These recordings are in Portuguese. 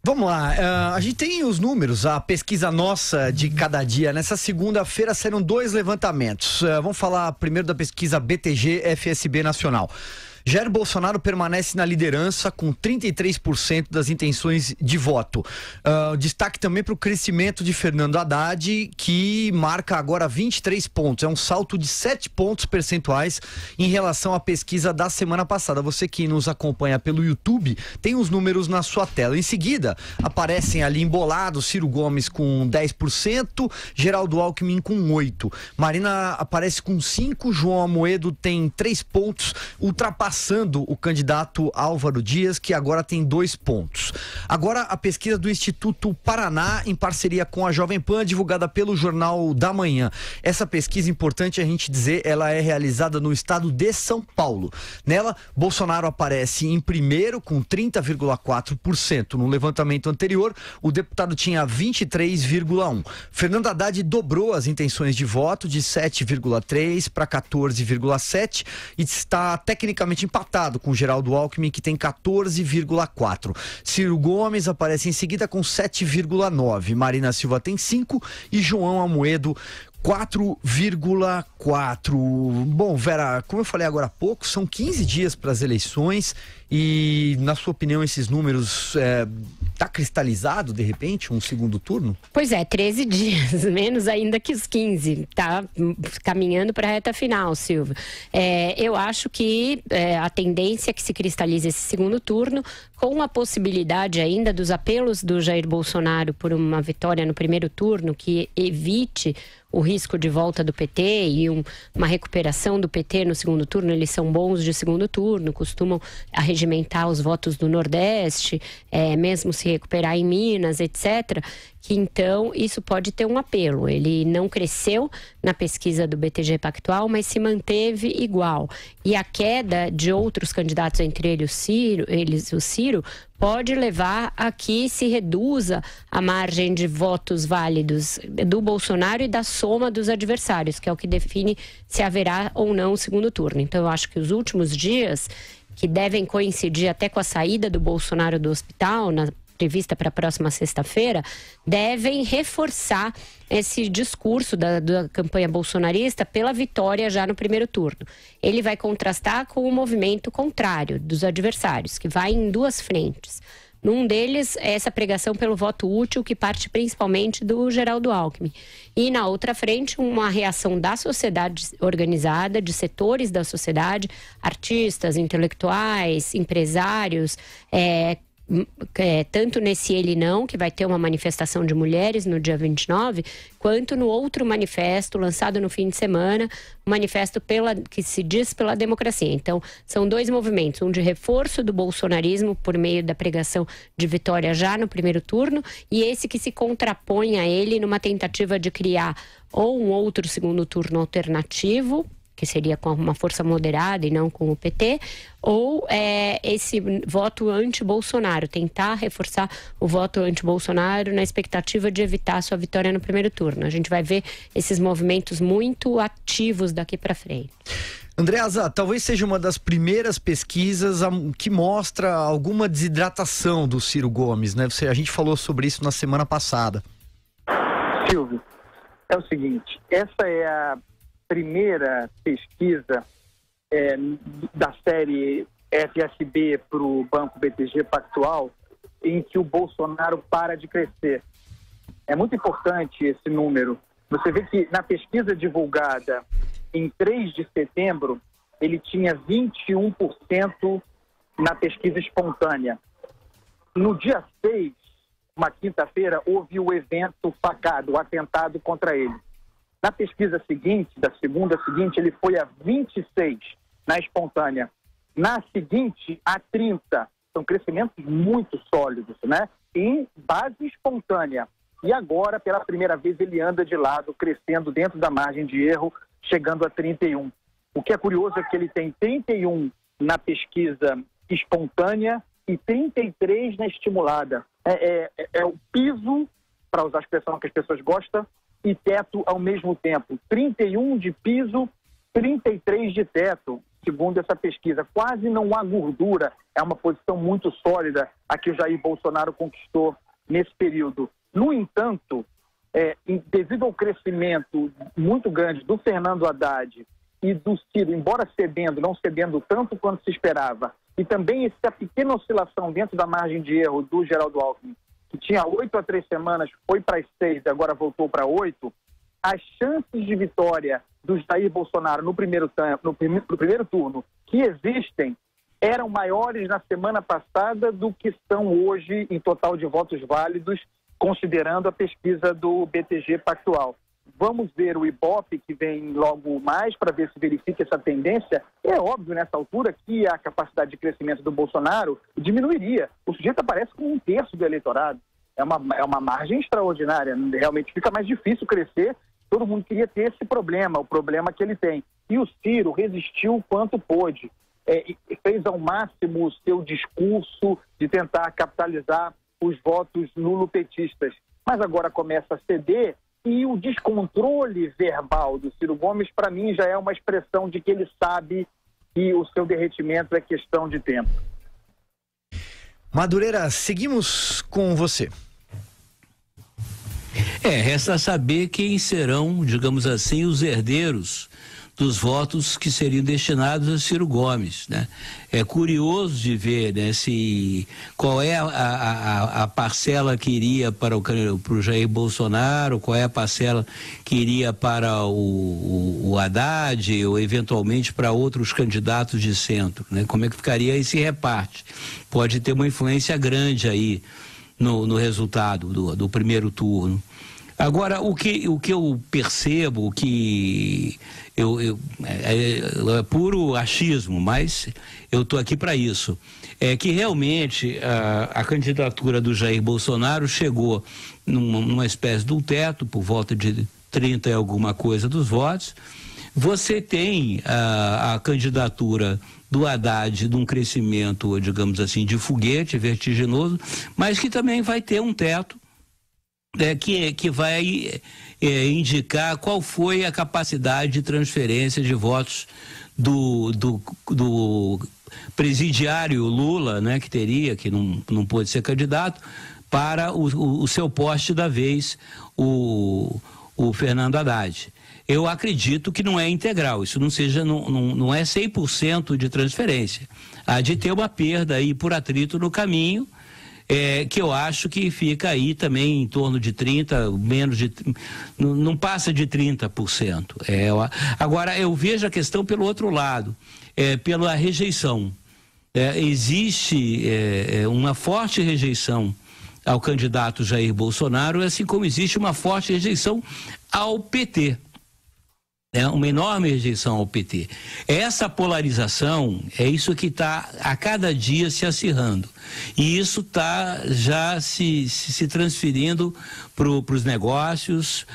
Vamos lá, a gente tem os números, a pesquisa nossa de cada dia. Nessa segunda-feira saíram 2 levantamentos. Vamos falar primeiro da pesquisa BTG-FSB Nacional. Jair Bolsonaro permanece na liderança com 33% das intenções de voto. Destaque também para o crescimento de Fernando Haddad, que marca agora 23 pontos. É um salto de 7 pontos percentuais em relação à pesquisa da semana passada. Você que nos acompanha pelo YouTube tem os números na sua tela. Em seguida, aparecem ali embolados Ciro Gomes com 10%, Geraldo Alckmin com 8%. Marina aparece com 5%, João Amoedo tem 3 pontos, ultrapassando o candidato Álvaro Dias, que agora tem 2 pontos. Agora, a pesquisa do Instituto Paraná, em parceria com a Jovem Pan, divulgada pelo Jornal da Manhã. Essa pesquisa, importante a gente dizer, ela é realizada no estado de São Paulo. Nela, Bolsonaro aparece em primeiro com 30,4%. No levantamento anterior, o deputado tinha 23,1%. Fernando Haddad dobrou as intenções de voto de 7,3% para 14,7% e está tecnicamente empatado com Geraldo Alckmin, que tem 14,4%. Ciro Gomes aparece em seguida com 7,9%. Marina Silva tem 5% e João Amoedo 4,4%. Bom, Vera, como eu falei agora há pouco, são 15 dias para as eleições e, na sua opinião, esses números tá cristalizado, de repente, um segundo turno? Pois é, 13 dias, menos ainda que os 15. Tá caminhando para a reta final, Silvio. Eu acho que a tendência é que se cristalize esse segundo turno, com a possibilidade ainda dos apelos do Jair Bolsonaro por uma vitória no primeiro turno, que evite o risco de volta do PT e uma recuperação do PT no segundo turno. Eles são bons de segundo turno, costumam arregimentar os votos do Nordeste, mesmo se recuperar em Minas, etc., que então isso pode ter um apelo. Ele não cresceu na pesquisa do BTG Pactual, mas se manteve igual. E a queda de outros candidatos, entre eles o Ciro, pode levar a que se reduza a margem de votos válidos do Bolsonaro e da soma dos adversários, que é o que define se haverá ou não o segundo turno. Então, eu acho que os últimos dias, que devem coincidir até com a saída do Bolsonaro do hospital, prevista para a próxima sexta-feira, devem reforçar esse discurso da campanha bolsonarista pela vitória já no primeiro turno. Ele vai contrastar com o movimento contrário dos adversários, que vai em 2 frentes. Num deles, é essa pregação pelo voto útil, que parte principalmente do Geraldo Alckmin. E na outra frente, uma reação da sociedade organizada, de setores da sociedade, artistas, intelectuais, empresários, tanto nesse Ele Não, que vai ter uma manifestação de mulheres no dia 29, quanto no outro manifesto lançado no fim de semana, um manifesto que se diz pela democracia. Então, são 2 movimentos, um de reforço do bolsonarismo por meio da pregação de vitória já no primeiro turno, e esse que se contrapõe a ele numa tentativa de criar ou um outro segundo turno alternativo, que seria com uma força moderada e não com o PT, ou esse voto anti-Bolsonaro, tentar reforçar o voto anti-Bolsonaro na expectativa de evitar sua vitória no primeiro turno. A gente vai ver esses movimentos muito ativos daqui para frente. Andreasa, talvez seja uma das primeiras pesquisas que mostra alguma desidratação do Ciro Gomes, né? A gente falou sobre isso na semana passada. Silvio, é o seguinte, essa é a primeira pesquisa da série FSB para o Banco BTG Pactual em que o Bolsonaro para de crescer. É muito importante esse número. Você vê que na pesquisa divulgada em 3 de setembro, ele tinha 21% na pesquisa espontânea. No dia 6, uma quinta-feira, houve o evento facado, o atentado contra ele. Na pesquisa seguinte, da segunda seguinte, ele foi a 26 na espontânea. Na seguinte, a 30. São crescimentos muito sólidos, né? Em base espontânea. E agora, pela primeira vez, ele anda de lado, crescendo dentro da margem de erro, chegando a 31. O que é curioso é que ele tem 31 na pesquisa espontânea e 33 na estimulada. É o piso, para usar a expressão que as pessoas gostam, e teto ao mesmo tempo. 31 de piso, 33 de teto. segundo essa pesquisa. Quase não há gordura, é uma posição muito sólida a que o Jair Bolsonaro conquistou nesse período. No entanto, devido ao crescimento muito grande do Fernando Haddad e do Ciro, embora não cedendo tanto quanto se esperava, e também essa pequena oscilação dentro da margem de erro do Geraldo Alckmin, que tinha 8 a 3 semanas, foi para as 6 e agora voltou para 8, as chances de vitória do Jair Bolsonaro no primeiro turno que existem eram maiores na semana passada do que são hoje em total de votos válidos, considerando a pesquisa do BTG Pactual. Vamos ver o Ibope, que vem logo mais, para ver se verifica essa tendência. É óbvio, nessa altura, que a capacidade de crescimento do Bolsonaro diminuiria. O sujeito aparece com 1/3 do eleitorado. É uma margem extraordinária. Realmente fica mais difícil crescer. Todo mundo queria ter esse problema, o problema que ele tem. E o Ciro resistiu o quanto pôde. Fez ao máximo o seu discurso de tentar capitalizar os votos nulopetistas. Mas agora começa a ceder. E o descontrole verbal do Ciro Gomes, para mim, já é uma expressão de que ele sabe que o seu derretimento é questão de tempo. Madureira, seguimos com você. Resta saber quem serão, digamos assim, os herdeiros dos votos que seriam destinados a Ciro Gomes, né? É curioso de ver, né, qual é a parcela que iria para o Jair Bolsonaro, qual é a parcela que iria para o Haddad ou eventualmente para outros candidatos de centro, né? Como é que ficaria esse reparte? Pode ter uma influência grande aí no resultado do primeiro turno. Agora, o que eu percebo, o que é puro achismo, mas eu estou aqui para isso, é que realmente a candidatura do Jair Bolsonaro chegou numa espécie de um teto, por volta de 30 e alguma coisa dos votos. Você tem a candidatura do Haddad de um crescimento, digamos assim, de foguete vertiginoso, mas que também vai ter um teto que vai indicar qual foi a capacidade de transferência de votos do presidiário Lula, né, que não pôde ser candidato, para o seu poste da vez, o Fernando Haddad. Eu acredito que não é integral, isso não é 100% de transferência. Há de ter uma perda aí por atrito no caminho, que eu acho que fica aí também em torno de 30%, não passa de 30%. Agora, eu vejo a questão pelo outro lado, pela rejeição. Existe uma forte rejeição ao candidato Jair Bolsonaro, assim como existe uma forte rejeição ao PT. Uma enorme rejeição ao PT. Essa polarização é isso que está a cada dia se acirrando. E isso está já se transferindo para os negócios,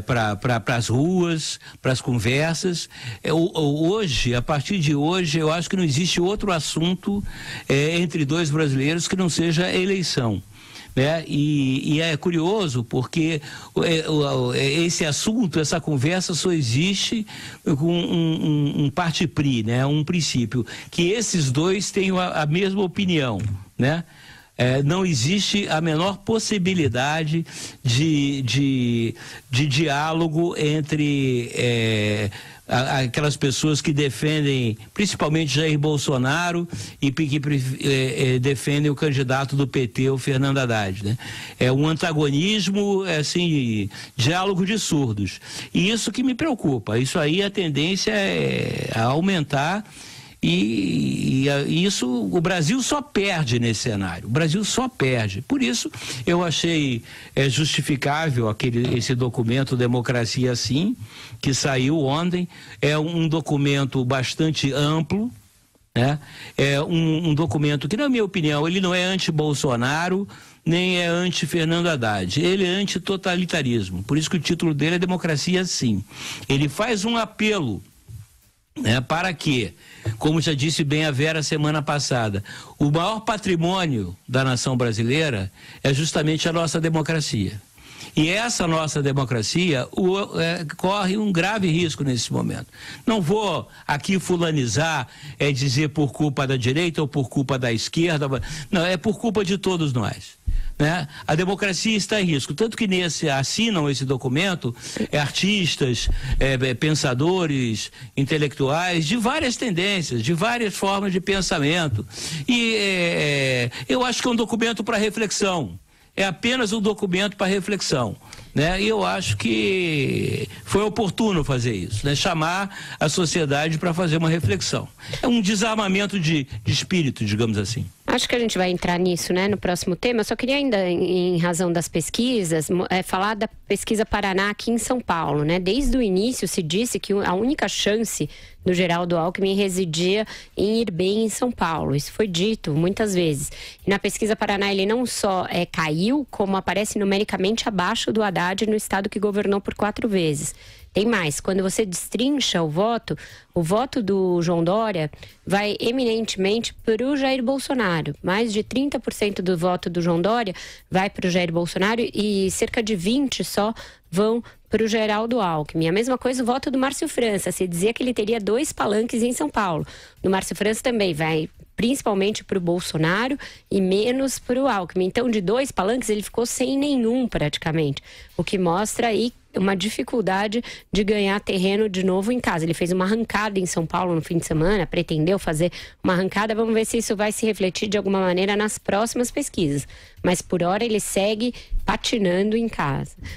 para as ruas, para as conversas. Hoje, a partir de hoje, eu acho que não existe outro assunto entre dois brasileiros que não seja a eleição. E é curioso porque esse assunto, essa conversa só existe com um parte-pri, né? Um princípio, que esses dois tenham a mesma opinião, né? Não existe a menor possibilidade de diálogo entre aquelas pessoas que defendem principalmente Jair Bolsonaro e que defendem o candidato do PT, o Fernando Haddad, né? É um antagonismo, assim, diálogo de surdos. E isso que me preocupa. Isso aí, a tendência é a aumentar. E isso, o Brasil só perde nesse cenário, o Brasil só perde. Por isso eu achei justificável esse documento Democracia Sim, que saiu ontem. É um documento bastante amplo, né? É um documento que, na minha opinião, ele não é anti-Bolsonaro nem é anti-Fernando Haddad, ele é anti-totalitarismo. Por isso que o título dele é Democracia Sim. Ele faz um apelo, para que, como já disse bem a Vera semana passada, o maior patrimônio da nação brasileira é justamente a nossa democracia. E essa nossa democracia corre um grave risco nesse momento. Não vou aqui fulanizar, dizer por culpa da direita ou por culpa da esquerda, não, é por culpa de todos nós. Né? A democracia está em risco, tanto que assinam esse documento artistas, pensadores, intelectuais de várias tendências, de várias formas de pensamento. E eu acho que é um documento para reflexão. É apenas um documento para reflexão, né? E eu acho que foi oportuno fazer isso, né? Chamar a sociedade para fazer uma reflexão. É um desarmamento de espírito, digamos assim. Acho que a gente vai entrar nisso, né, no próximo tema. Eu só queria ainda, em razão das pesquisas, falar da pesquisa Paraná aqui em São Paulo, né? Desde o início se disse que a única chance do Geraldo Alckmin residia em ir bem em São Paulo. Isso foi dito muitas vezes. E na pesquisa Paraná ele não só caiu, como aparece numericamente abaixo do Haddad no estado que governou por 4 vezes. Tem mais, quando você destrincha o voto do João Dória vai eminentemente para o Jair Bolsonaro. Mais de 30% do voto do João Dória vai para o Jair Bolsonaro e cerca de 20% só vão para o Geraldo Alckmin. A mesma coisa o voto do Márcio França. Se dizia que ele teria 2 palanques em São Paulo. No Márcio França também vai principalmente para o Bolsonaro e menos para o Alckmin. Então, de 2 palanques, ele ficou sem nenhum praticamente. O que mostra aí uma dificuldade de ganhar terreno de novo em casa. Ele fez uma arrancada em São Paulo no fim de semana, pretendeu fazer uma arrancada. Vamos ver se isso vai se refletir de alguma maneira nas próximas pesquisas. Mas, por hora, ele segue patinando em casa.